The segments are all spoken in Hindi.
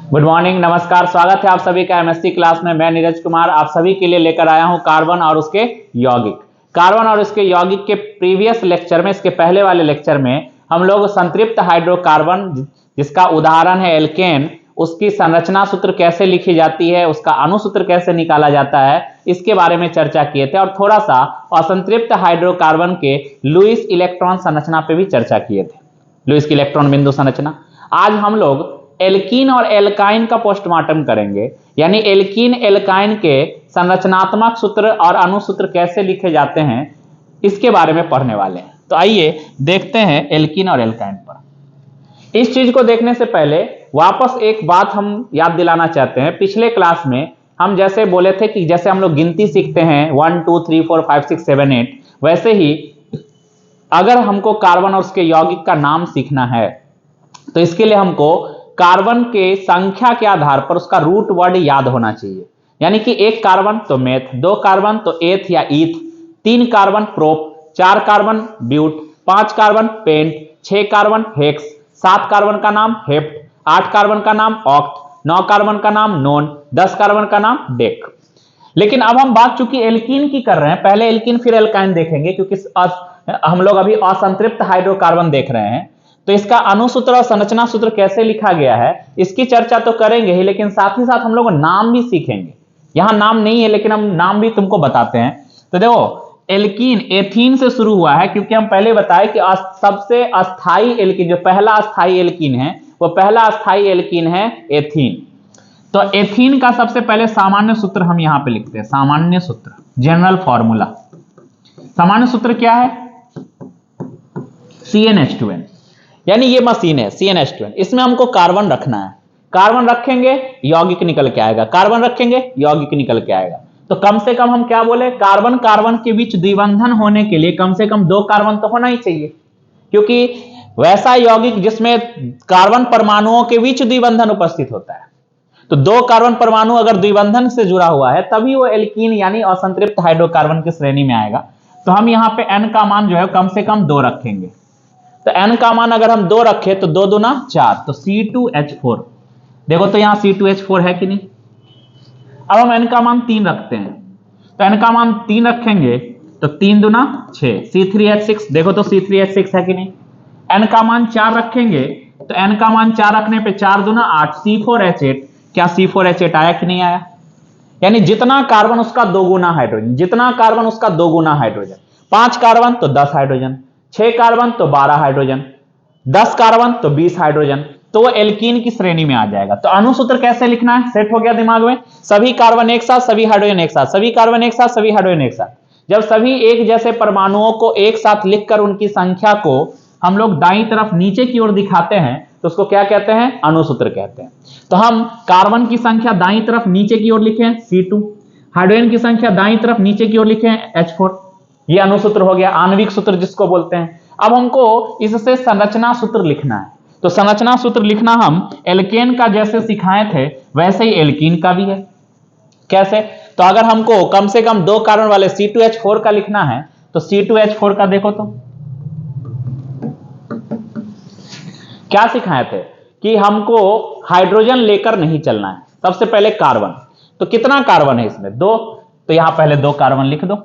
गुड मॉर्निंग, नमस्कार। स्वागत है आप सभी का एमएससी क्लास में। मैं नीरज कुमार आप सभी के लिए लेकर आया हूं कार्बन और उसके यौगिक। कार्बन और उसके यौगिक के प्रीवियस लेक्चर में, इसके पहले वाले लेक्चर में हम लोग संतृप्त हाइड्रोकार्बन जिसका उदाहरण है एल्केन, उसकी संरचना सूत्र कैसे लिखी जाती है, उसका अणुसूत्र कैसे निकाला जाता है, इसके बारे में चर्चा किए थे। और थोड़ा सा असंतृप्त हाइड्रोकार्बन के लुईस इलेक्ट्रॉन संरचना पे भी चर्चा किए थे, लुईस की इलेक्ट्रॉन बिंदु संरचना। आज हम लोग एल्कीन और एल्काइन का पोस्टमार्टम करेंगे, यानी एल्कीन एल्काइन के संरचनात्मक सूत्र और अणुसूत्र कैसे लिखे जाते हैं इसके बारे में पढ़ने वाले हैं। तो आइए देखते हैं एल्कीन और एल्काइन पर। इस चीज को देखने से पहले वापस एक बात हम याद दिलाना चाहते हैं। पिछले क्लास में हम जैसे बोले थे कि जैसे हम लोग गिनती सीखते हैं 1 2 3 4 5 6 7 8, वैसे ही अगर हमको कार्बन और उसके यौगिक का नाम सीखना है तो इसके लिए हमको कार्बन के संख्या के आधार पर उसका रूट वर्ड याद होना चाहिए। यानी कि एक कार्बन तो मेथ, दो कार्बन तो एथ या ईथ, तीन कार्बन प्रोप, चार कार्बन ब्यूट, पांच कार्बन पेंट, छह कार्बन हेक्स, सात कार्बन का नाम हेप्ट, आठ कार्बन का नाम ऑक्ट, नौ कार्बन का नाम नोन, 10 कार्बन का नाम डेक। लेकिन अब हम बात चूंकि एल्कीन की कर रहे हैं, पहले एल्कीन फिर एल्काइन देखेंगे, क्योंकि हम लोग अभी असंतृप्त हाइड्रोकार्बन देख रहे हैं। तो इसका अणुसूत्र और संरचना सूत्र कैसे लिखा गया है इसकी चर्चा तो करेंगे ही, लेकिन साथ ही साथ हम लोग नाम भी सीखेंगे। यहां नाम नहीं है लेकिन हम नाम भी तुमको बताते हैं। तो देखो, एल्कीन एथीन से शुरू हुआ है, क्योंकि हम पहले बताए कि सबसे अस्थाई एल्कीन, जो पहला अस्थाई एल्कीन है वो पहला अस्थाई एल्कीन है एथीन। तो एथीन का सबसे पहले सामान्य सूत्र हम यहां पे लिखते हैं। सामान्य सूत्र, जनरल फॉर्मूला। सामान्य सूत्र क्या है? CnH2n, यानी ये मशीन है CnH2n, इसमें हमको कार्बन रखना है। कार्बन रखेंगे यौगिक निकल के आएगा, कार्बन रखेंगे यौगिक निकल के आएगा। तो कम से कम हम क्या बोले, कार्बन कार्बन के बीच द्विबंधन होने के लिए कम से कम दो कार्बन तो होना ही चाहिए, क्योंकि वैसा यौगिक जिसमें कार्बन परमाणुओं के बीच द्विबंधन उपस्थित होता है। तो दो कार्बन परमाणु अगर द्विबंधन से जुड़ा हुआ है तभी वो एल्कीन यानी असंतृप्त हाइड्रोकार्बन की श्रेणी में आएगा। तो हम यहां पे n का मान जो है कम से कम 2 रखेंगे। तो n का मान अगर हम 2 रखें तो 2 दूना 4, तो C2H4। देखो तो यहां C2H4 है कि नहीं। अब हम n का मान 3 रखते हैं, तो n का मान 3 रखेंगे तो 3 दूना 6, C3H6। देखो तो C3H6 है कि नहीं। n का मान 4 रखेंगे तो n का मान 4 रखने पे 4 दूना 8, C4H8। क्या C4H8 आया कि नहीं आया? यानी जितना कार्बन उसका 2 गुना हाइड्रोजन, जितना कार्बन उसका 2 गुना हाइड्रोजन। 5 कार्बन तो 10 हाइड्रोजन, 6 कार्बन तो 12 हाइड्रोजन, 10 कार्बन तो 20 हाइड्रोजन, तो वो एल्कीन की श्रेणी में आ जाएगा। तो अणुसूत्र कैसे लिखना है, सेट हो गया दिमाग में। सभी कार्बन एक साथ, सभी हाइड्रोजन एक साथ, सभी कार्बन एक साथ, सभी हाइड्रोजन एक साथ। जब सभी एक जैसे परमाणुओं को एक साथ लिखकर उनकी संख्या को हम लोग दाईं तरफ नीचे की ओर दिखाते हैं तो उसको क्या कहते हैं? अणुसूत्र कहते हैं। तो हम कार्बन की संख्या दाईं तरफ नीचे की ओर लिखें C2, हाइड्रोजन की संख्या दाईं तरफ नीचे की ओर लिखें H4। ये अणुसूत्र हो गया, आणविक सूत्र जिसको बोलते हैं। अब हमको इससे संरचना सूत्र लिखना है। तो संरचना सूत्र लिखना हम एल्केन का जैसे सिखाए थे वैसे ही एल्कीन का भी है। कैसे? तो अगर हमको कम से कम 2 कार्बन वाले C2H4 का लिखना है तो C2H4 का देखो तो क्या सिखाए थे कि हमको हाइड्रोजन लेकर नहीं चलना है, सबसे पहले कार्बन। तो कितना कार्बन है इसमें? 2। तो यहां पहले 2 कार्बन लिख दो।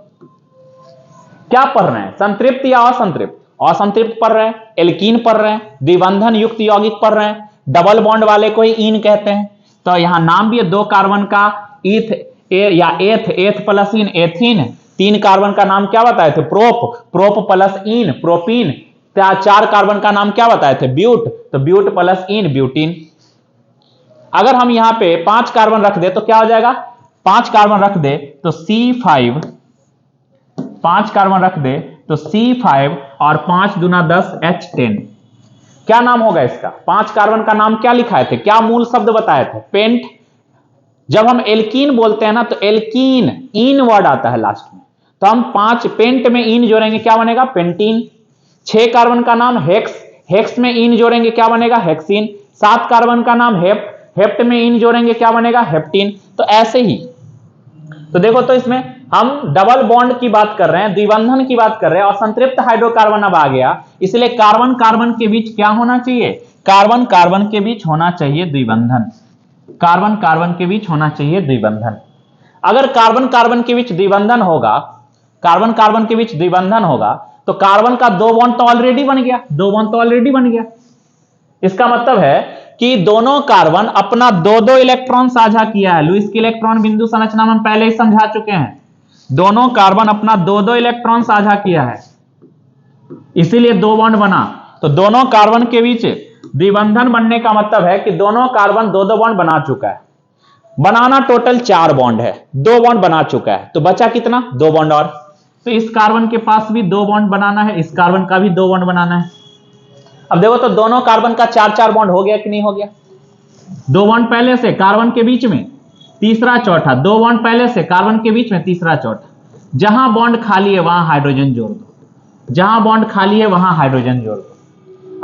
क्या पढ़ रहे हैं, संतृप्त या असंतृप्त? असंतृप्त पढ़ रहे हैं, एल्कीन पढ़ रहे हैं, द्विबंधन युक्त यौगिक पढ़ रहे हैं, डबल बॉन्ड वाले को ही ईन कहते हैं। तो यहां नाम भी है 2 कार्बन का ईथ या एथ, एथ प्लस ईन एथीन। 3 कार्बन का नाम क्या बताए थे? प्रोप, प्रोप प्लस ईन प्रोपीन। 4 कार्बन का नाम क्या बताए थे? ब्यूट, तो ब्यूट प्लस ईन ब्यूटीन। अगर हम यहां पे 5 कार्बन रख दे तो क्या हो जाएगा? 5 कार्बन रख दे तो C5, 5 कार्बन रख दे तो C5 और 5 दूना 10 H10। क्या नाम होगा इसका? 5 कार्बन का नाम क्या लिखाए थे, क्या मूल शब्द बताए थे? पेंट। जब हम एल्कीन बोलते हैं ना तो एल्कीन ईन वर्ड आता है लास्ट में, तो हम 5 पेंट में ईन जोड़ेंगे, क्या बनेगा? पेंटीन। 6 कार्बन का नाम हेक्स, हेक्स में ईन जोड़ेंगे, क्या बनेगा? हेक्सीन। 7 कार्बन का नाम हेप्ट, हेप्ट में ईन जोड़ेंगे, क्या बनेगा? हेप्टीन। तो ऐसे ही। तो देखो तो इसमें हम डबल बॉन्ड की बात कर रहे हैं, द्विबंधन की बात कर रहे हैं, और संतृप्त हाइड्रोकार्बन अब आ गया, इसलिए कार्बन कार्बन के बीच क्या होना चाहिए? कार्बन कार्बन के बीच होना चाहिए द्विबंधन। कार्बन कार्बन के बीच होना चाहिए द्विबंधन। अगर कार्बन कार्बन के बीच द्विबंधन होगा, कार्बन कार्बन के बीच द्विबंधन होगा, तो कार्बन का 2 बॉन्ड तो ऑलरेडी बन गया, 2 बॉन्ड तो ऑलरेडी बन गया। इसका मतलब है कि दोनों कार्बन अपना 2-2 इलेक्ट्रॉन साझा किया है। लुईस की इलेक्ट्रॉन बिंदु संरचना में हम पहले ही समझा चुके हैं। दोनों कार्बन अपना 2-2 इलेक्ट्रॉन साझा किया है, इसीलिए 2 बॉन्ड बना। तो दोनों कार्बन के बीच द्विबंधन बनने का मतलब है कि दोनों कार्बन 2-2 बॉन्ड बना चुका है। बनाना टोटल 4 बॉन्ड है, 2 बॉन्ड बना चुका है, तो बचा कितना? 2 बॉन्ड और। तो इस कार्बन के पास भी 2 बॉन्ड बनाना है, इस कार्बन का भी 2 बॉन्ड बनाना है। अब देखो तो दोनों कार्बन का 4-4 बॉन्ड हो गया कि नहीं हो गया? 2 बॉन्ड पहले से कार्बन के बीच में, तीसरा चौथा, 2 बॉन्ड पहले से कार्बन के बीच में, तीसरा चौथा। जहां बॉन्ड खाली है वहां हाइड्रोजन जोड़ दो, जहां बॉन्ड खाली है वहां हाइड्रोजन जोड़ दो।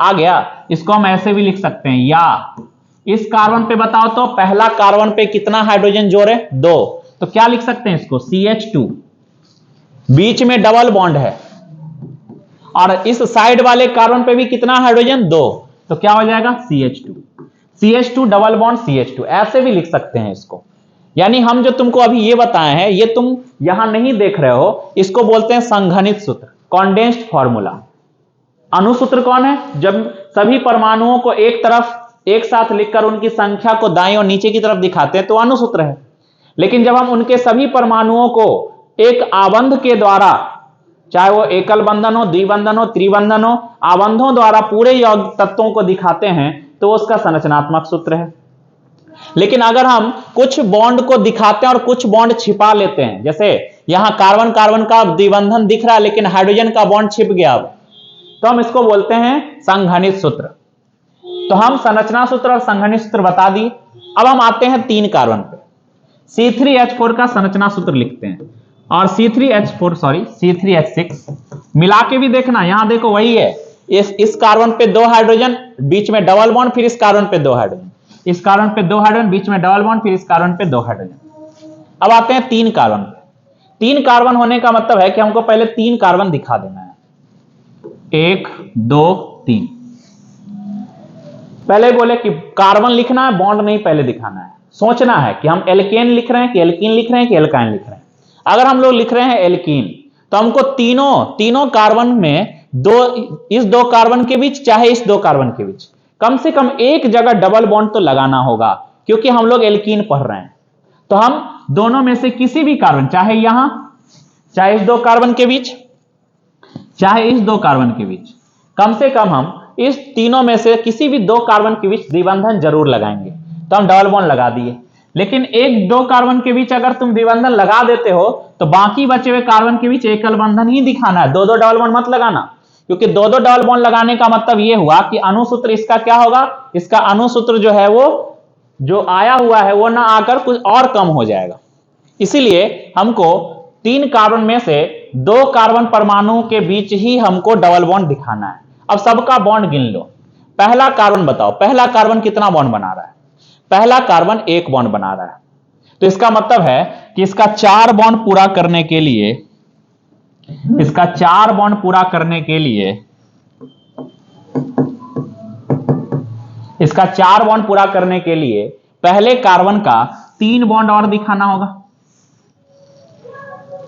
आ गया। इसको हम ऐसे भी लिख सकते हैं, या इस कार्बन पे बताओ तो पहला कार्बन पे कितना हाइड्रोजन जोड़े? 2। तो क्या लिख सकते हैं इसको? CH2। बीच में डबल बॉन्ड है और इस साइड वाले कार्बन पे भी कितना हाइड्रोजन? 2। तो क्या हो जाएगा? CH2। CH2 double bond CH2, ऐसे भी लिख सकते हैं इसको। यानी हम जो तुमको अभी ये बताए हैं, ये तुम यहां नहीं देख रहे हो, इसको बोलते हैं संघनित सूत्र, कॉन्डेंस्ड फॉर्मूला। अणुसूत्र कौन है? जब सभी परमाणुओं को एक तरफ एक साथ लिखकर उनकी संख्या को दाईं और नीचे की तरफ दिखाते हैं तो अणुसूत्र है। लेकिन जब हम उनके सभी परमाणुओं को एक आबंध के द्वारा, चाहे वो एकल बंधन हो, द्विबंधन हो, त्रिबंधन हो, आबंधों द्वारा पूरे यौगिक तत्वों को दिखाते हैं तो उसका संरचनात्मक सूत्र है। लेकिन अगर हम कुछ बॉन्ड को दिखाते हैं और कुछ बॉन्ड छिपा लेते हैं, जैसे यहां कार्बन कार्बन का द्विबंधन दिख रहा है लेकिन हाइड्रोजन का बॉन्ड छिप गया, अब तो हम इसको बोलते हैं संघनित सूत्र। तो हम संरचना सूत्र और संघनित सूत्र बता दिए। अब हम आते हैं 3 कार्बन पे। C3H4 का संरचना सूत्र लिखते हैं और C3H6 मिला के भी देखना। यहां देखो वही है, इस कार्बन पे 2 हाइड्रोजन, बीच में डबल बॉन्ड, फिर इस कार्बन पे 2 हाइड्रोजन, इस कार्बन पे 2 हाइड्रोजन, बीच में डबल बॉन्ड, फिर इस कार्बन पे 2 हाइड्रोजन। अब आते हैं 3 कार्बन पे। 3 कार्बन होने का मतलब है कि हमको पहले 3 कार्बन दिखा देना है। 1 2 3। पहले बोले कि कार्बन लिखना है, बॉन्ड नहीं पहले दिखाना है। सोचना है कि हम एल्केन लिख रहे हैं कि एल्कीन लिख रहे हैं कि एल्काइन लिख रहे हैं। अगर हम लोग लिख रहे हैं एल्कीन, तो हमको तीनों कार्बन में इस 2 कार्बन के बीच, चाहे इस 2 कार्बन के बीच, कम से कम एक जगह डबल बॉन्ड तो लगाना होगा, क्योंकि हम लोग एल्कीन पढ़ रहे हैं। तो हम दोनों में से किसी भी कार्बन, चाहे यहां, चाहे इस 2 कार्बन के बीच, चाहे इस 2 कार्बन के बीच, कम से कम हम इस तीनों में से किसी भी 2 कार्बन के बीच द्विबंधन जरूर लगाएंगे। तो हम डबल बॉन्ड लगा दिए। लेकिन 1-2 कार्बन के बीच अगर तुम द्विबंधन लगा देते हो तो बाकी बचे हुए कार्बन के बीच एकल बंधन ही दिखाना है, 2-2 डबल बॉन्ड मत लगाना। क्योंकि 2-2 डबल बॉन्ड लगाने का मतलब यह हुआ कि अणुसूत्र इसका क्या होगा? इसका अणुसूत्र जो है वो जो आया हुआ है वो ना आकर कुछ और कम हो जाएगा। इसीलिए हमको 3 कार्बन में से 2 कार्बन परमाणुओं के बीच ही हमको डबल बॉन्ड दिखाना है। अब सबका बॉन्ड गिन लो। पहला कार्बन बताओ, पहला कार्बन कितना बॉन्ड बना रहा है? पहला कार्बन 1 बॉन्ड बना रहा है। तो इसका मतलब है कि इसका 4 बॉन्ड पूरा करने के लिए, इसका 4 बॉन्ड पूरा करने के लिए, इसका 4 बॉन्ड पूरा करने के लिए पहले कार्बन का 3 बॉन्ड और दिखाना होगा।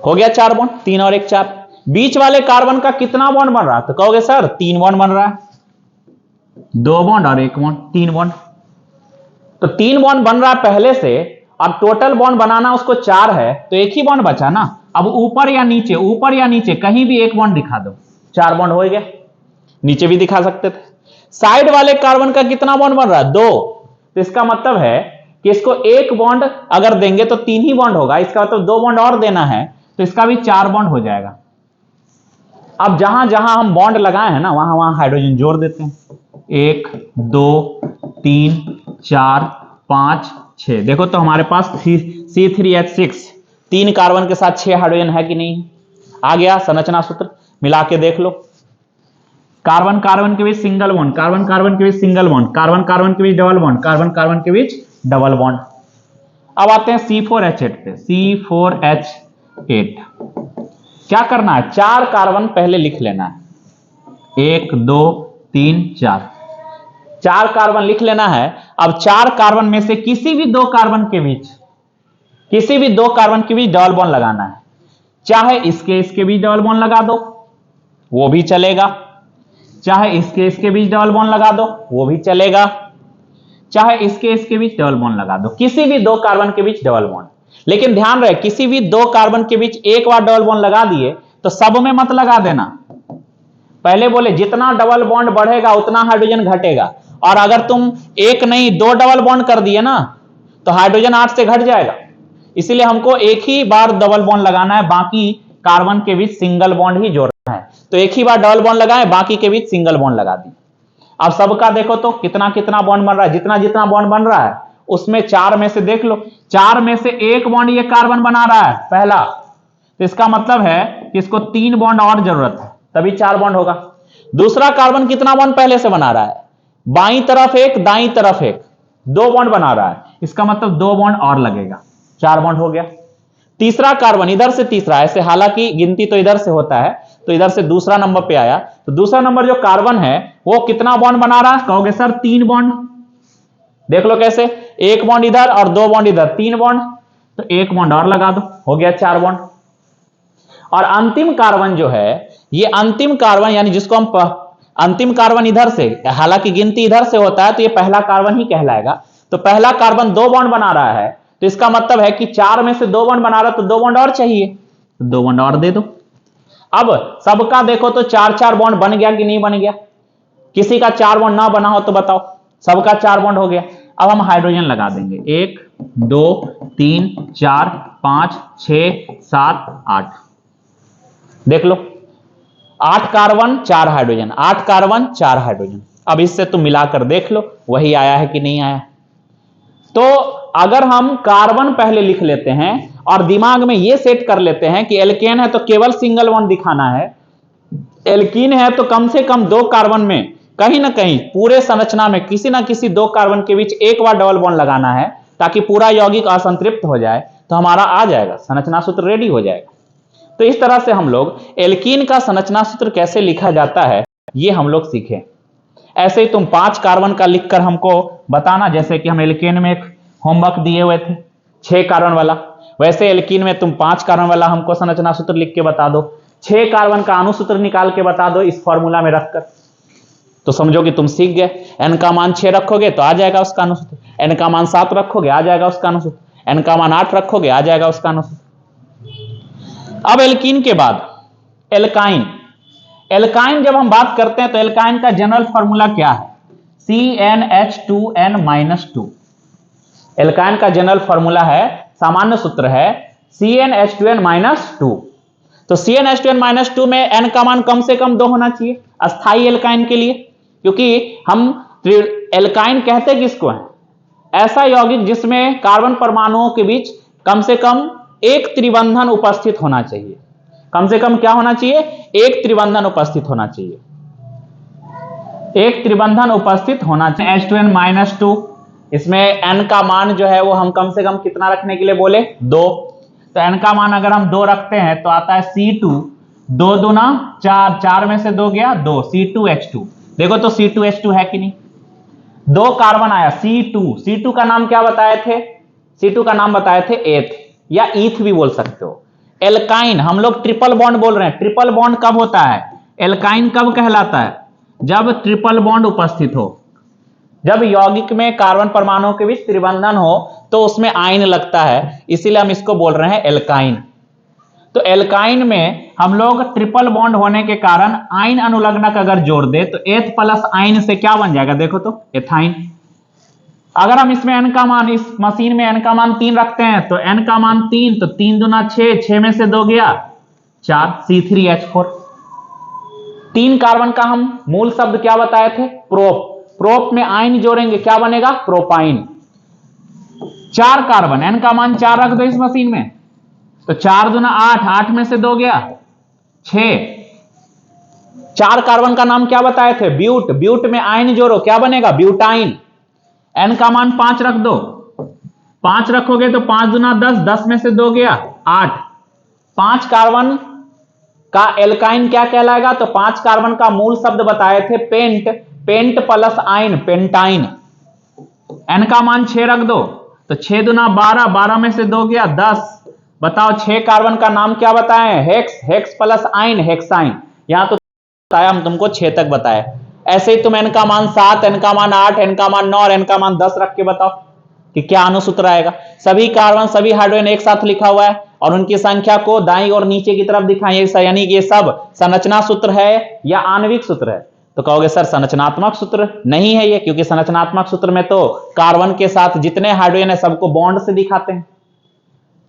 हो गया 4 बॉन्ड, 3 और 1 4। बीच वाले कार्बन का कितना बॉन्ड बन रहा है? तो कहोगे सर 3 बॉन्ड बन रहा है, 2 बॉन्ड और 1 बॉन्ड, 3 बॉन्ड। तो 3 बॉन्ड बन रहा है पहले से। अब टोटल बॉन्ड बनाना उसको 4 है, तो एक ही बॉन्ड बचा ना। अब ऊपर या नीचे कहीं भी 1 बॉन्ड दिखा दो, 4 बॉन्ड हो गया। नीचे भी दिखा सकते थे। साइड वाले कार्बन का कितना बॉन्ड बन रहा है? 2। तो इसका मतलब है कि इसको 1 बॉन्ड अगर देंगे तो 3 ही बॉन्ड होगा, इसका मतलब 2 बॉन्ड और देना है, तो इसका भी 4 बॉन्ड हो जाएगा। अब जहां जहां हम बॉन्ड लगाए हैं ना, वहां वहां हाइड्रोजन जोड़ देते हैं। 1 2 3 4 5 6। देखो तो हमारे पास C3H6 3 कार्बन के साथ 6 हाइड्रोजन है कि नहीं? आ गया संरचना सूत्र, मिला के देख लो। कार्बन कार्बन के बीच सिंगल बॉन्ड, कार्बन कार्बन के बीच सिंगल बॉन्ड, कार्बन कार्बन के बीच डबल बॉन्ड, कार्बन कार्बन के बीच डबल बॉन्ड। अब आते हैं C4H8 पे। C4H8 क्या करना है? 4 कार्बन पहले लिख लेना है। 1 2 3 4। 4 कार्बन लिख लेना है। अब 4 कार्बन में से किसी भी 2 कार्बन के बीच डबल बॉन्ड लगाना है। चाहे इसके बीच डबल बॉन्ड लगा दो वो भी चलेगा, चाहे इसके बीच डबल बॉन्ड लगा दो वो भी चलेगा, चाहे इसके बीच डबल बॉन्ड लगा दो, किसी भी 2 कार्बन के बीच डबल बॉन्ड। लेकिन ध्यान रहे, किसी भी 2 कार्बन के बीच एक बार डबल बॉन्ड लगा दिए तो सब में मत लगा देना। पहले बोले जितना डबल बॉन्ड बढ़ेगा उतना हाइड्रोजन घटेगा, और अगर तुम एक नहीं 2 डबल बॉन्ड कर दिए ना तो हाइड्रोजन 8 से घट जाएगा। इसीलिए हमको एक ही बार डबल बॉन्ड लगाना है, बाकी कार्बन के बीच सिंगल बॉन्ड ही जोड़ना है। तो एक ही बार डबल बॉन्ड लगाए, बाकी के बीच सिंगल बॉन्ड लगा दी। अब सबका देखो तो कितना कितना बॉन्ड बन रहा है, जितना जितना बॉन्ड बन रहा है उसमें 4 में से देख लो, 4 में से 1 बॉन्ड ये कार्बन बना रहा है पहला, तो इसका मतलब है कि इसको 3 बॉन्ड और जरूरत है, तभी 4 बॉन्ड होगा। दूसरा कार्बन कितना बॉन्ड पहले से बना रहा है, बाईं तरफ एक दाईं तरफ एक, 2 बॉन्ड बना रहा है, इसका मतलब 2 बॉन्ड और लगेगा, 4 बॉन्ड हो गया। तीसरा कार्बन इधर से तीसरा, ऐसे हालांकि गिनती तो इधर से होता है, तो इधर से दूसरा नंबर पे आया, तो दूसरा नंबर जो कार्बन है वो कितना बॉन्ड बना रहा है, कहोगे सर 3 बॉन्ड। देख लो कैसे, 1 बॉन्ड इधर और 2 बॉन्ड इधर, 3 बॉन्ड, तो 1 बॉन्ड और लगा दो, हो गया 4 बॉन्ड। और अंतिम कार्बन जो है, ये अंतिम कार्बन यानी जिसको हम अंतिम कार्बन इधर से, हालांकि गिनती इधर से होता है तो ये पहला कार्बन ही कहलाएगा। तो पहला कार्बन 2 बॉन्ड बना रहा है, तो इसका मतलब है कि 4 में से 2 बॉन्ड बना रहा है, तो 2 बॉन्ड और चाहिए, तो 2 बॉन्ड और दे दो। अब सबका देखो तो 4-4 बॉन्ड बन गया कि नहीं बन गया, किसी का 4 बॉन्ड ना बना हो तो बताओ, सबका 4 बॉन्ड हो गया। अब हम हाइड्रोजन लगा देंगे, 1 2 3 4 5 6 7 8, देख लो 8 कार्बन 4 हाइड्रोजन, 8 कार्बन 4 हाइड्रोजन। अब इससे तुम मिलाकर देख लो वही आया है कि नहीं आया। तो अगर हम कार्बन पहले लिख लेते हैं और दिमाग में ये सेट कर लेते हैं कि एल्केन है तो केवल सिंगल बॉन्ड दिखाना है, एल्कीन है तो कम से कम 2 कार्बन में कहीं ना कहीं पूरे संरचना में किसी ना किसी 2 कार्बन के बीच एक बार डबल बॉन्ड लगाना है ताकि पूरा यौगिक असंतृप्त हो जाए, तो हमारा आ जाएगा, संरचना सूत्र रेडी हो जाएगा। तो इस तरह से हम लोग एल्कीन का संरचना सूत्र कैसे लिखा जाता है ये हम लोग सीखे। ऐसे ही तुम 5 कार्बन का लिखकर हमको बताना, जैसे कि हम एल्केन में एक होमवर्क दिए हुए थे 6 कार्बन वाला, वैसे एल्कीन में तुम 5 कार्बन वाला हमको संरचना सूत्र लिख के बता दो, 6 कार्बन का अणुसूत्र निकाल के बता दो इस फॉर्मूला में रखकर, तो समझो कि तुम सीख गए। n का मान 6 रखोगे तो आ जाएगा उसका अणुसूत्र, n का मान 7 रखोगे आ जाएगा उसका अणुसूत्र, n का मान 8 रखोगे आ जाएगा उसका अणुसूत्र। अब एल्कीन के बाद एल्काइन, एल्काइन जब हम बात करते हैं तो एल्काइन का जनरल फॉर्मूला क्या है, CnH2n-2। एल्काइन का जनरल फॉर्मूला है, सामान्य सूत्र है CnH2n-2। तो CnH2n-2 में n का मान कम से कम 2 होना चाहिए अस्थाई एल्काइन के लिए, क्योंकि हम एल्काइन कहते किसको हैं, ऐसा यौगिक जिसमें कार्बन परमाणुओं के बीच कम से कम एक त्रिबंधन उपस्थित होना चाहिए। कम से कम क्या होना चाहिए, एक त्रिबंधन उपस्थित होना चाहिए, एक त्रिबंधन उपस्थित होना चाहिए। H2n-2, इसमें n का मान जो है वो हम कम से कम कितना रखने के लिए बोले, 2। तो n का मान अगर हम 2 रखते हैं तो आता है C2, 2 दूना 4, 4 में से 2 गया 2, C2H2। देखो तो C2H2 है कि नहीं, 2 कार्बन आया C2, C2 का नाम क्या बताए थे, C2 का नाम बताए थे एथ या ईथ भी बोल सकते हो। एल्काइन हम लोग ट्रिपल बॉन्ड बोल रहे हैं, ट्रिपल बॉन्ड कब होता है, एल्काइन कब कहलाता है, जब ट्रिपल बॉन्ड उपस्थित हो, जब यौगिक में कार्बन परमाणुओं के बीच त्रिबंधन हो तो उसमें आयन लगता है, इसीलिए हम इसको बोल रहे हैं एल्काइन। तो एल्काइन में हम लोग ट्रिपल बॉन्ड होने के कारण आयन अनुलग्नक अगर जोड़ दे तो एथ प्लस आयन से क्या बन जाएगा, देखो तो एथाइन। अगर हम इसमें n का मान, इस मशीन में n का मान 3 रखते हैं तो n का मान 3, तो 3 दूना 6, 6 में से 2 गया 4, C3H4। 3 कार्बन का हम मूल शब्द क्या बताए थे, प्रोप, प्रोप में आयन जोड़ेंगे क्या बनेगा, प्रोपाइन। 4 कार्बन, n का मान 4 रख दो इस मशीन में, तो 4 दूना 8, 8 में से 2 गया 6। 4 कार्बन का नाम क्या बताए थे, ब्यूट, ब्यूट में आयन जोड़ो क्या बनेगा, ब्यूटाइन। n का मान 5 रख दो, 5 रखोगे तो 5 दूना 10, 10 में से 2 गया 8। 5 कार्बन का एल्काइन क्या कहलाएगा, तो 5 कार्बन का मूल शब्द बताए थे pent, pent plus yne pentyne, n का मान 6 रख दो तो 6 दूना 12, 12 में से 2 गया 10। बताओ 6 कार्बन का नाम क्या बताएं? हेक्स, हेक्स प्लस आइन हेक्साइन। यहां तो बताया हम तुमको 6 तक बताए। ऐसे ही तुम एन का मान 7, एन का मान 8, एन का मान 9 और एन का मान 10 रख के बताओ कि क्या अणुसूत्र आएगा। सभी कार्बन सभी हाइड्रोजन एक साथ लिखा हुआ है और उनकी संख्या को दाईं और नीचे की तरफ दिखाएं, यानी कि ये सब संरचना सूत्र है या आणविक सूत्र है। तो कहोगे सर संरचनात्मक सूत्र नहीं है ये, क्योंकि संरचनात्मक सूत्र में तो कार्बन के साथ जितने हाइड्रोजन है सबको बॉन्ड से दिखाते हैं,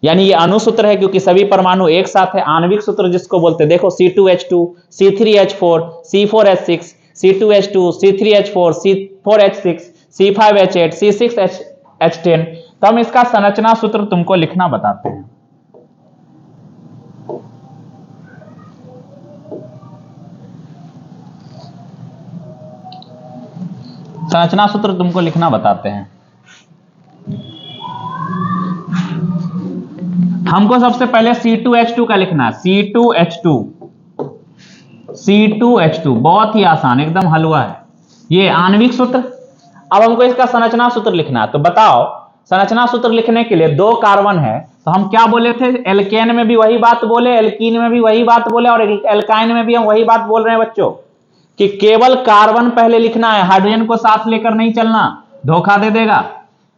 यानी ये अणुसूत्र है क्योंकि सभी परमाणु एक साथ है। आणविक सूत्र जिसको बोलते हैं, देखो C2H2, C3H4, C4H6, C2H2, C3H4, C4H6, C5H8, C6H10। तो हम इसका संरचना सूत्र तुमको लिखना बताते हैं। संरचना सूत्र तुमको लिखना बताते हैं। हमको सबसे पहले C2H2 का लिखना है। C2H2, C2H2 बहुत ही आसान, एकदम हलवा है ये आणविक सूत्र। अब हमको इसका संरचना सूत्र लिखना है। तो बताओ संरचना सूत्र लिखने के लिए 2 कार्बन है तो हम क्या बोले थे? एल्केन में भी वही बात बोले, एल्कीन में भी वही बात बोले और एल्काइन में भी हम वही बात बोल रहे हैं बच्चों कि केवल कार्बन पहले लिखना है, हाइड्रोजन को साथ लेकर नहीं चलना, धोखा दे देगा।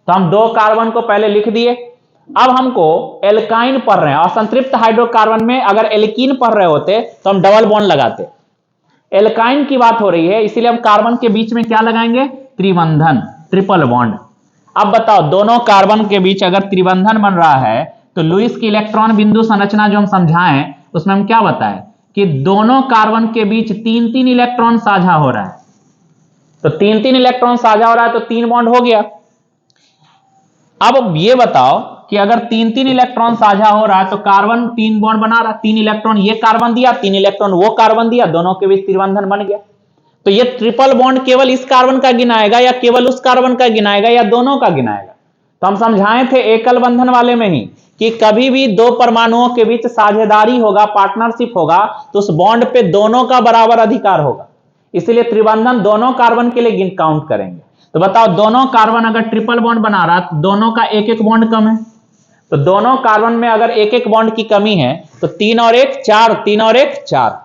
तो हम 2 कार्बन को पहले लिख दिए। अब हमको एल्काइन पढ़ रहे हैं और संतृप्त हाइड्रोकार्बन में अगर एल्कीन पढ़ रहे होते तो हम डबल बॉन्ड लगाते। एल्काइन की बात हो रही है इसीलिए हम कार्बन के बीच में क्या लगाएंगे? त्रिबंधन, ट्रिपल बॉन्ड। अब बताओ दोनों कार्बन के बीच अगर त्रिबंधन बन रहा है तो लुईस की इलेक्ट्रॉन बिंदु संरचना जो हम समझाएं उसमें हम क्या बताएं कि दोनों कार्बन के बीच 3-3 इलेक्ट्रॉन साझा हो रहा है। तो 3-3 इलेक्ट्रॉन साझा हो रहा है तो 3 बॉन्ड हो गया। अब ये बताओ कि अगर 3-3 इलेक्ट्रॉन साझा हो रहा है तो कार्बन 3 बॉन्ड बना रहा है, 3 इलेक्ट्रॉन ये कार्बन दिया, 3 इलेक्ट्रॉन वो कार्बन दिया, दोनों के बीच त्रिबंधन बन गया। तो ये ट्रिपल बॉन्ड केवल इस कार्बन का गिनाएगा या केवल उस कार्बन का गिनाएगा या दोनों का गिनाएगा? तो हम समझाए थे एकल बंधन वाले में ही कि कभी भी 2 परमाणुओं के बीच साझेदारी होगा, पार्टनरशिप होगा तो उस बॉन्ड पे दोनों का बराबर अधिकार होगा, इसलिए त्रिबंधन दोनों कार्बन के लिए काउंट करेंगे। तो बताओ दोनों कार्बन अगर ट्रिपल बॉन्ड बना रहा तो दोनों का 1-1 बॉन्ड कम है। तो दोनों कार्बन में अगर 1-1 बॉन्ड की कमी है तो 3 और 1 4, 3 और 1 4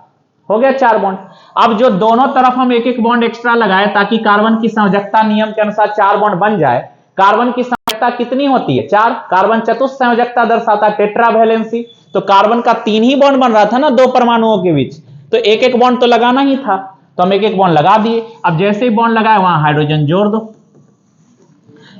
हो गया 4 बॉन्ड। अब जो दोनों तरफ हम 1-1 बॉन्ड एक्स्ट्रा लगाए ताकि कार्बन की संयोजकता नियम के अनुसार 4 बॉन्ड बन जाए। कार्बन की संयोजकता कितनी होती है? 4। कार्बन चतुस्संयोजकता दर्शाता है, टेट्रावैलेंसी। तो कार्बन का 3 ही बॉन्ड बन रहा था ना 2 परमाणुओं के बीच, तो 1-1 बॉन्ड तो लगाना ही था, तो हम 1-1 बॉन्ड लगा दिए। अब जैसे ही बॉन्ड लगाए वहां हाइड्रोजन जोड़ दो।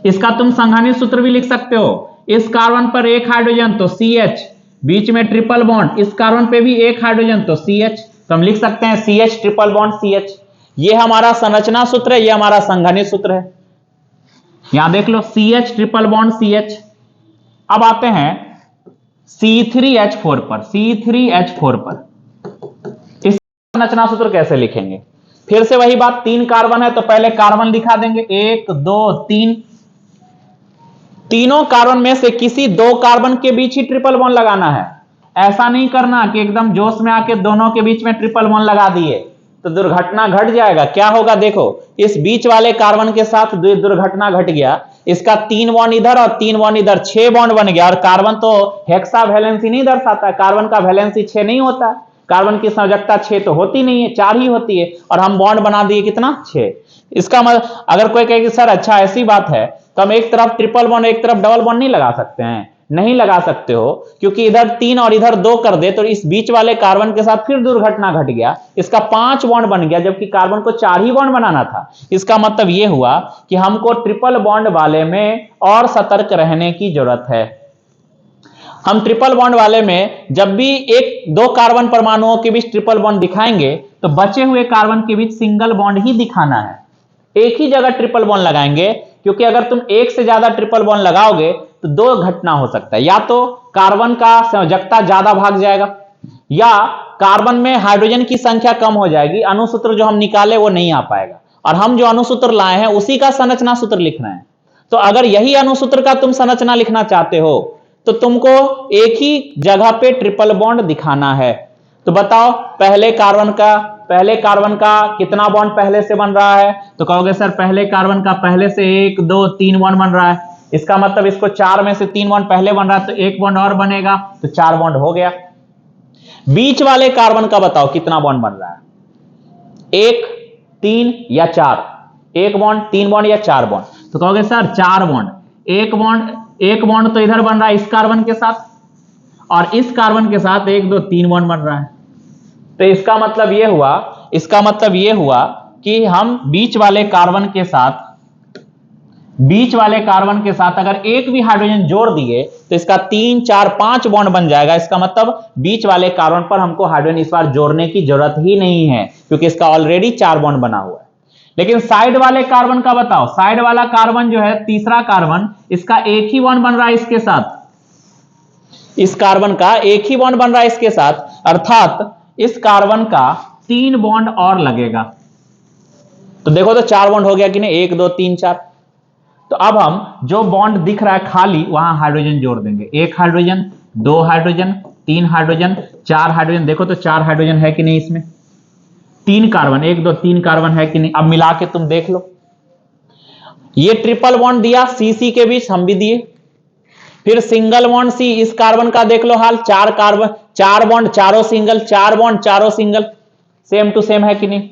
इसका तुम संघनित सूत्र भी लिख सकते हो। इस कार्बन पर 1 हाइड्रोजन तो CH, बीच में ट्रिपल बॉन्ड, इस कार्बन पे भी 1 हाइड्रोजन तो CH, तो हम लिख सकते हैं CH ट्रिपल बॉन्ड CH। ये हमारा संरचना सूत्र है, ये हमारा संघनित सूत्र है। यहां देख लो CH ट्रिपल बॉन्ड CH। अब आते हैं C3H4 पर। C3H4 पर इस संरचना सूत्र कैसे लिखेंगे? फिर से वही बात, 3 कार्बन है तो पहले कार्बन दिखा देंगे 1 2 3। तीनों कार्बन में से किसी 2 कार्बन के बीच ही ट्रिपल बॉन्ड लगाना है। ऐसा नहीं करना कि एकदम जोश में आके दोनों के बीच में ट्रिपल बॉन्ड लगा दिए तो दुर्घटना घट जाएगा। क्या होगा देखो, इस बीच वाले कार्बन के साथ दुर्घटना घट गया, इसका 3 बॉन्ड इधर और 3 बॉन्ड इधर, 6 बॉन्ड बन गया। और कार्बन तो हेक्सा वैलेंसी नहीं दर्शाता है, कार्बन का वैलेंसी 6 नहीं होता, कार्बन की संयोजकता 6 तो होती नहीं है, 4 ही होती है, और हम बॉन्ड बना दिए कितना? 6। इसका मतलब अगर कोई कहे कि सर अच्छा ऐसी बात है तो हम एक तरफ ट्रिपल बॉन्ड एक तरफ डबल बॉन्ड नहीं लगा सकते हैं? नहीं लगा सकते हो, क्योंकि इधर 3 और इधर 2 कर दे तो इस बीच वाले कार्बन के साथ फिर दुर्घटना घट गया, इसका 5 बॉन्ड बन गया जबकि कार्बन को 4 ही बॉन्ड बनाना था। इसका मतलब यह हुआ कि हमको ट्रिपल बॉन्ड वाले में और सतर्क रहने की जरूरत है। हम ट्रिपल बॉन्ड वाले में जब भी 1-2 कार्बन परमाणुओं के बीच ट्रिपल बॉन्ड दिखाएंगे तो बचे हुए कार्बन के बीच सिंगल बॉन्ड ही दिखाना है, एक ही जगह ट्रिपल बॉन्ड लगाएंगे, क्योंकि अगर तुम एक से ज्यादा ट्रिपल बॉन्ड लगाओगे तो 2 घटना हो सकता है। या तो कार्बन का संयोजकता ज्यादा भाग जाएगा या कार्बन में हाइड्रोजन की संख्या कम हो जाएगी, अणुसूत्र जो हम निकाले वो नहीं आ पाएगा, और हम जो अणुसूत्र लाए हैं उसी का संरचना सूत्र लिखना है। तो अगर यही अणुसूत्र का तुम संरचना लिखना चाहते हो तो तुमको एक ही जगह पे ट्रिपल बॉन्ड दिखाना है। तो बताओ पहले कार्बन का पहले कार्बन का कितना बॉन्ड पहले से बन रहा है? तो कहोगे सर पहले कार्बन का पहले से 1 2 3 बॉन्ड बन रहा है, इसका मतलब इसको 4 में से 3 बॉन्ड पहले बन रहा है, तो 1 बॉन्ड और बनेगा, तो 4 बॉन्ड हो गया। बीच वाले कार्बन का बताओ कितना बॉन्ड बन रहा है? 1 3 या 4? 1 बॉन्ड, 3 बॉन्ड या 4 बॉन्ड? तो कहोगे सर 4 बॉन्ड। एक बॉन्ड तो इधर बन रहा है इस कार्बन के साथ, और इस कार्बन के साथ 1 2 3 बॉन्ड बन रहा है। तो इसका मतलब यह हुआ कि हम बीच वाले कार्बन के साथ अगर एक भी हाइड्रोजन जोड़ दिए तो इसका 3 4 5 बॉन्ड बन जाएगा। इसका मतलब बीच वाले कार्बन पर हमको हाइड्रोजन इस बार जोड़ने की जरूरत ही नहीं है, क्योंकि इसका ऑलरेडी 4 बॉन्ड बना हुआ है। लेकिन साइड वाले कार्बन का बताओ, साइड वाला कार्बन जो है तीसरा कार्बन, इसका एक ही बॉन्ड बन रहा है इसके साथ, इस कार्बन का एक ही बॉन्ड बन रहा है इसके साथ, अर्थात इस कार्बन का 3 बॉन्ड और लगेगा। तो देखो तो 4 बॉन्ड हो गया कि नहीं? 1 2 3 4। तो अब हम जो बॉन्ड दिख रहा है खाली वहां हाइड्रोजन जोड़ देंगे। 1 हाइड्रोजन, 2 हाइड्रोजन, 3 हाइड्रोजन, 4 हाइड्रोजन। देखो तो 4 हाइड्रोजन है कि नहीं इसमें? 3 कार्बन, 1 2 3 कार्बन है कि नहीं? अब मिला के तुम देख लो। ये ट्रिपल बॉन्ड दिया सी के बीच, हम भी दिए। फिर सिंगल बॉन्ड सी, इस कार्बन का देख लो हाल, 4 कार्बन, 4 बॉन्ड, चारों सिंगल, 4 बॉन्ड, चारों सिंगल, सेम टू सेम है कि नहीं?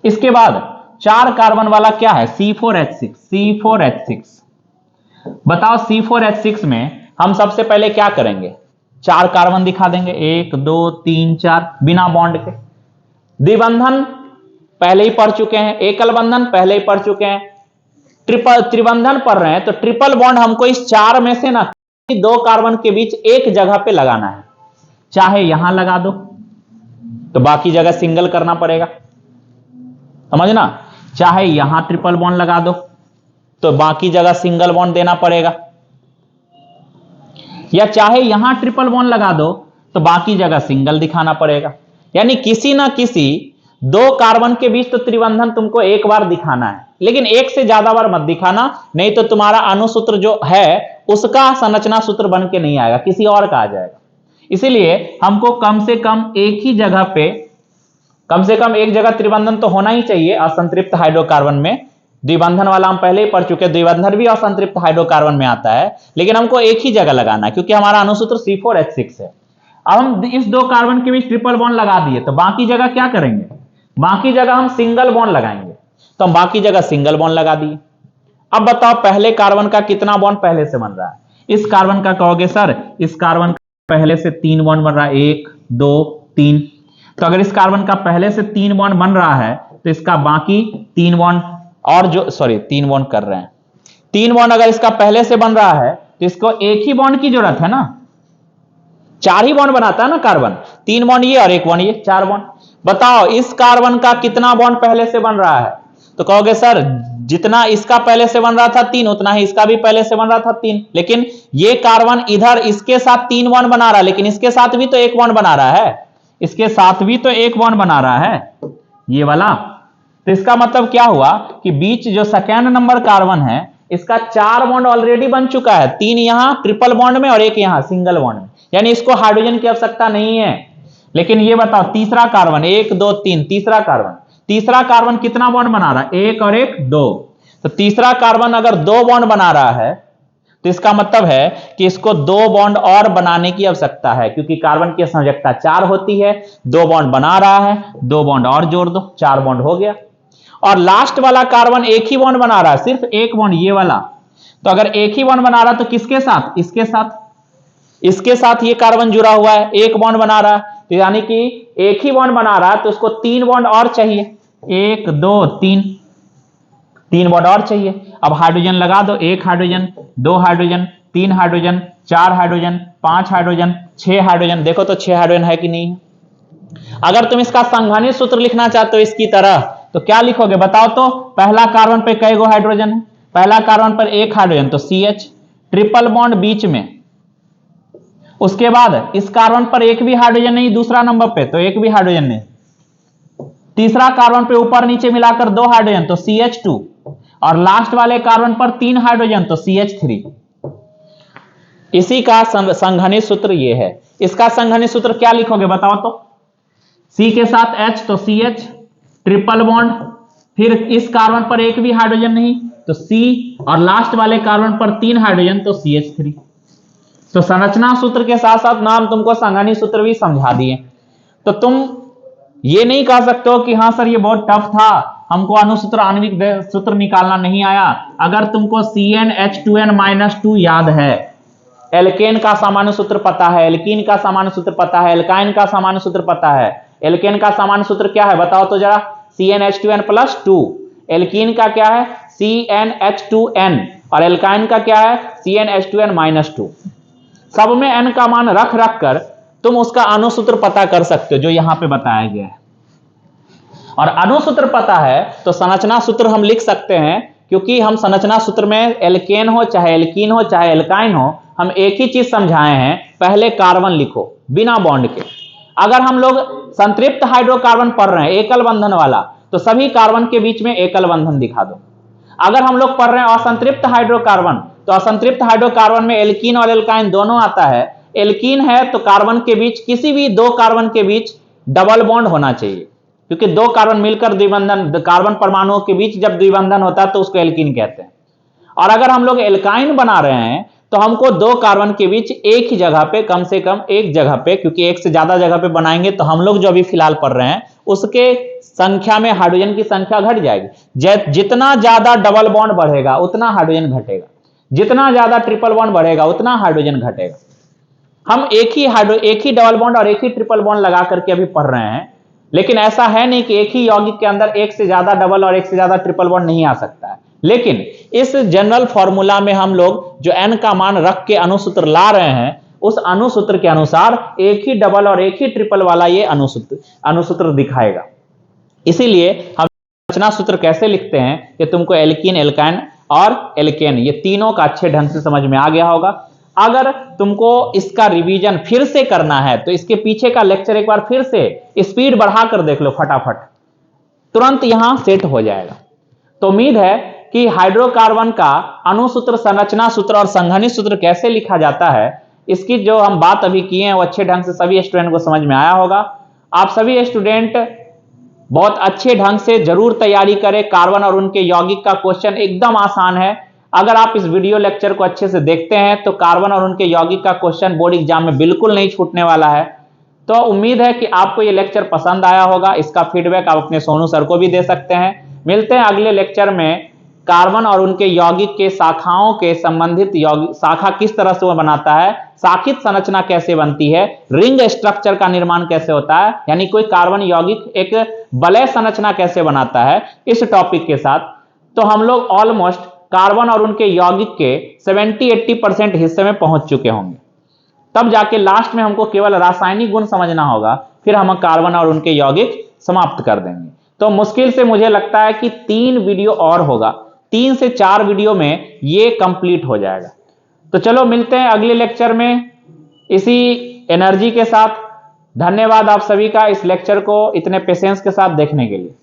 इसके बाद 4 कार्बन वाला क्या है? C4H6। बताओ C4H6 में हम सबसे पहले क्या करेंगे? 4 कार्बन दिखा देंगे, 1 2 3 4, बिना बॉन्ड के। द्विबंधन पहले ही पढ़ चुके हैं, एकल बंधन पहले ही पढ़ चुके हैं, त्रिबंधन पढ़ रहे हैं। तो ट्रिपल बॉन्ड हमको इस 4 में से ना 2 कार्बन के बीच एक जगह पे लगाना है। चाहे यहां लगा दो तो बाकी जगह सिंगल करना पड़ेगा, समझना? चाहे यहां ट्रिपल बॉन्ड लगा दो तो बाकी जगह सिंगल बॉन्ड देना पड़ेगा, या चाहे यहां ट्रिपल बॉन्ड लगा दो तो बाकी जगह सिंगल दिखाना पड़ेगा। यानी किसी ना किसी 2 कार्बन के बीच तो त्रिबंधन तुमको एक बार दिखाना है, लेकिन एक से ज्यादा बार मत दिखाना, नहीं तो तुम्हारा अणुसूत्र जो है उसका संरचना सूत्र बन के नहीं आएगा, किसी और का आ जाएगा। इसीलिए हमको कम से कम एक ही जगह पे, कम से कम एक जगह त्रिबंधन तो होना ही चाहिए असंतृप्त हाइड्रोकार्बन में। द्विबंधन वाला हम पहले ही पढ़ चुके हैं, द्विबंधन भी असंतृप्त हाइड्रोकार्बन में आता है, लेकिन हमको एक ही जगह लगाना है क्योंकि हमारा अणुसूत्र C4H6 है। अब हम इस 2 कार्बन के बीच ट्रिपल बॉन्ड लगा दिए तो बाकी जगह क्या करेंगे? बाकी जगह हम सिंगल बॉन्ड लगाएंगे, तो हम बाकी जगह सिंगल बॉन्ड लगा दिए। अब बताओ पहले कार्बन का कितना बॉन्ड पहले से बन रहा है? इस कार्बन का कहोगे सर इस कार्बन का पहले से 3 बॉन्ड बन रहा है, 1 2 3। तो अगर इस कार्बन का पहले से 3 बॉन्ड बन रहा है तो इसका बाकी 3 बॉन्ड और जो 3 बॉन्ड कर रहे हैं, 3 बॉन्ड अगर इसका पहले से बन रहा है तो इसको एक ही बॉन्ड की जरूरत है ना, 4 ही बॉन्ड बनाता है ना कार्बन, 3 बॉन्ड ये और 1 बॉन्ड ये, 4 बॉन्ड। बताओ इस कार्बन का कितना बॉन्ड पहले से बन रहा है? तो कहोगे सर जितना इसका पहले से बन रहा था 3 उतना ही इसका भी पहले से बन रहा था 3, लेकिन ये कार्बन इधर इसके साथ 3 बॉन्ड बना रहा है, लेकिन इसके साथ भी तो 1 बॉन्ड बना रहा है, इसके साथ भी तो 1 बॉन्ड बना रहा है ये वाला। तो इसका मतलब क्या हुआ कि बीच जो सेकेंड नंबर कार्बन है इसका 4 बॉन्ड ऑलरेडी बन चुका है, 3 यहां ट्रिपल बॉन्ड में और 1 यहां सिंगल बॉन्ड में, यानी इसको हाइड्रोजन की आवश्यकता नहीं है। लेकिन ये बताओ तीसरा कार्बन 1 2 3, तीसरा कार्बन कितना बॉन्ड बना रहा है? 1 और 1 2। तो तीसरा कार्बन अगर 2 बॉन्ड बना रहा है तो इसका मतलब है कि इसको 2 बॉन्ड और बनाने की आवश्यकता है, क्योंकि कार्बन की संयोजकता 4 होती है, 2 बॉन्ड बना रहा है, 2 बॉन्ड और जोड़ दो, 4 बॉन्ड हो गया। और लास्ट वाला कार्बन एक ही बॉन्ड बना रहा है, सिर्फ 1 बॉन्ड ये वाला। तो अगर एक ही बॉन्ड बना रहा है तो किसके साथ? इसके साथ ये कार्बन जुड़ा हुआ है, 1 बॉन्ड बना रहा है, तो यानी कि एक ही बॉन्ड बना रहा है तो उसको 3 बॉन्ड और चाहिए, 1 2 3 बॉन्ड और चाहिए। अब हाइड्रोजन लगा दो, 1 hydrogen, 2 hydrogen, 3 hydrogen, 4 hydrogen, 5 hydrogen, 6 hydrogen. देखो तो 6 हाइड्रोजन है कि नहीं? अगर तुम इसका संघनित सूत्र लिखना चाहते हो इसकी तरह तो क्या लिखोगे बताओ तो? पहला कार्बन पे कई गो हाइड्रोजन है? पहला कार्बन पर 1 हाइड्रोजन तो CH, ट्रिपल बॉन्ड बीच में। उसके बाद इस कार्बन पर एक भी हाइड्रोजन नहीं, दूसरा नंबर पे तो एक भी हाइड्रोजन नहीं। तीसरा कार्बन पे ऊपर नीचे मिलाकर 2 हाइड्रोजन तो CH2, और लास्ट वाले कार्बन पर 3 हाइड्रोजन तो CH3। इसी का संघनित सूत्र ये है। इसका संघनित सूत्र क्या लिखोगे बताओ तो? C के साथ H तो CH ट्रिपल बॉन्ड, फिर इस कार्बन पर एक भी हाइड्रोजन नहीं तो C, और लास्ट वाले कार्बन पर 3 हाइड्रोजन तो CH3। तो संरचना सूत्र के साथ साथ नाम तुमको संघानी सूत्र भी समझा दिए। तो तुम ये नहीं कह सकते हो कि हाँ सर ये बहुत टफ था, हमको अणुसूत्र आणविक सूत्र निकालना नहीं आया। अगर तुमको CnH2n-2 याद है, एल्केन का सामान्य सूत्र पता है, एल्कीन का सामान्य सूत्र पता है, एल्काइन का सामान्य सूत्र पता है। एल्केन का सामान्य सूत्र क्या है बताओ तो जरा, CnH2n+2। एल्कीन का क्या है, CnH2n, और एल्काइन का क्या है, CnH2n-2। सब में n का मान रख रख कर तुम उसका अणुसूत्र पता कर सकते हो जो यहां पे बताया गया है। और अणुसूत्र पता है तो संरचना सूत्र हम लिख सकते हैं, क्योंकि हम संरचना सूत्र में एल्केन हो चाहे एल्कीन हो चाहे एल्काइन हो, हम एक ही चीज समझाए हैं, पहले कार्बन लिखो बिना बॉन्ड के। अगर हम लोग संतृप्त हाइड्रोकार्बन पढ़ रहे हैं एकल बंधन वाला, तो सभी कार्बन के बीच में एकल बंधन दिखा दो। अगर हम लोग पढ़ रहे हैं असंतृप्त हाइड्रोकार्बन, तो असंतृप्त हाइड्रोकार्बन में एल्कीन और एल्काइन दोनों आता है। एल्कीन है तो कार्बन के बीच, किसी भी दो कार्बन के बीच डबल बॉन्ड होना चाहिए, क्योंकि दो कार्बन मिलकर द्विबंधन, कार्बन परमाणुओं के बीच जब द्विबंधन होता है तो उसको एल्कीन कहते हैं। और अगर हम लोग एल्काइन बना रहे हैं तो हमको दो कार्बन के बीच एक ही जगह पे, कम से कम एक जगह पे, क्योंकि एक से ज्यादा जगह पे बनाएंगे तो हम लोग जो अभी फिलहाल पढ़ रहे हैं उसके संख्या में हाइड्रोजन की संख्या घट जाएगी। जितना ज्यादा डबल बॉन्ड बढ़ेगा उतना हाइड्रोजन घटेगा, जितना ज्यादा ट्रिपल बॉन्ड बढ़ेगा उतना हाइड्रोजन घटेगा। हम एक ही डबल बॉन्ड और एक ही ट्रिपल बॉन्ड लगा करके अभी पढ़ रहे हैं, लेकिन ऐसा है नहीं कि एक ही यौगिक के अंदर एक से ज्यादा डबल और एक से ज्यादा ट्रिपल बॉन्ड नहीं आ सकता है। लेकिन इस जनरल फॉर्मूला में हम लोग जो n का मान रख के अणुसूत्र ला रहे हैं, उस अणुसूत्र के अनुसार एक ही डबल और एक ही ट्रिपल वाला ये अणुसूत्र दिखाएगा। इसीलिए हम संरचना सूत्र कैसे लिखते हैं कि तुमको एल्कीन, एल्काइन और एल्केन ये तीनों का अच्छे ढंग से समझ में आ गया होगा। अगर तुमको इसका रिवीजन फिर से करना है तो इसके पीछे का लेक्चर एक बार फिर से स्पीड बढ़ाकर देख लो, फटाफट तुरंत यहां सेट हो जाएगा। तो उम्मीद है कि हाइड्रोकार्बन का अणुसूत्र, संरचना सूत्र और संघनी सूत्र कैसे लिखा जाता है, इसकी जो हम बात अभी किए हैं वो अच्छे ढंग से सभी स्टूडेंट को समझ में आया होगा। आप सभी स्टूडेंट बहुत अच्छे ढंग से जरूर तैयारी करें। कार्बन और उनके यौगिक का क्वेश्चन एकदम आसान है। अगर आप इस वीडियो लेक्चर को अच्छे से देखते हैं तो कार्बन और उनके यौगिक का क्वेश्चन बोर्ड एग्जाम में बिल्कुल नहीं छूटने वाला है। तो उम्मीद है कि आपको ये लेक्चर पसंद आया होगा। इसका फीडबैक आप अपने सोनू सर को भी दे सकते हैं। मिलते हैं अगले लेक्चर में। कार्बन और उनके यौगिक के शाखाओं के संबंधित यौगिक, शाखा किस तरह से वो बनाता है, शाखित संरचना कैसे बनती है, रिंग स्ट्रक्चर का निर्माण कैसे होता है, यानी कोई कार्बन यौगिक एक वलय संरचना कैसे बनाता है, इस टॉपिक के साथ तो हम लोग ऑलमोस्ट कार्बन और उनके यौगिक के 70-80% हिस्से में पहुंच चुके होंगे। तब जाके लास्ट में हमको केवल रासायनिक गुण समझना होगा, फिर हम कार्बन और उनके यौगिक समाप्त कर देंगे। तो मुश्किल से मुझे लगता है कि 3 वीडियो और होगा, 3 से 4 वीडियो में ये कंप्लीट हो जाएगा। तो चलो मिलते हैं अगले लेक्चर में इसी एनर्जी के साथ। धन्यवाद आप सभी का इस लेक्चर को इतने पेशेंस के साथ देखने के लिए।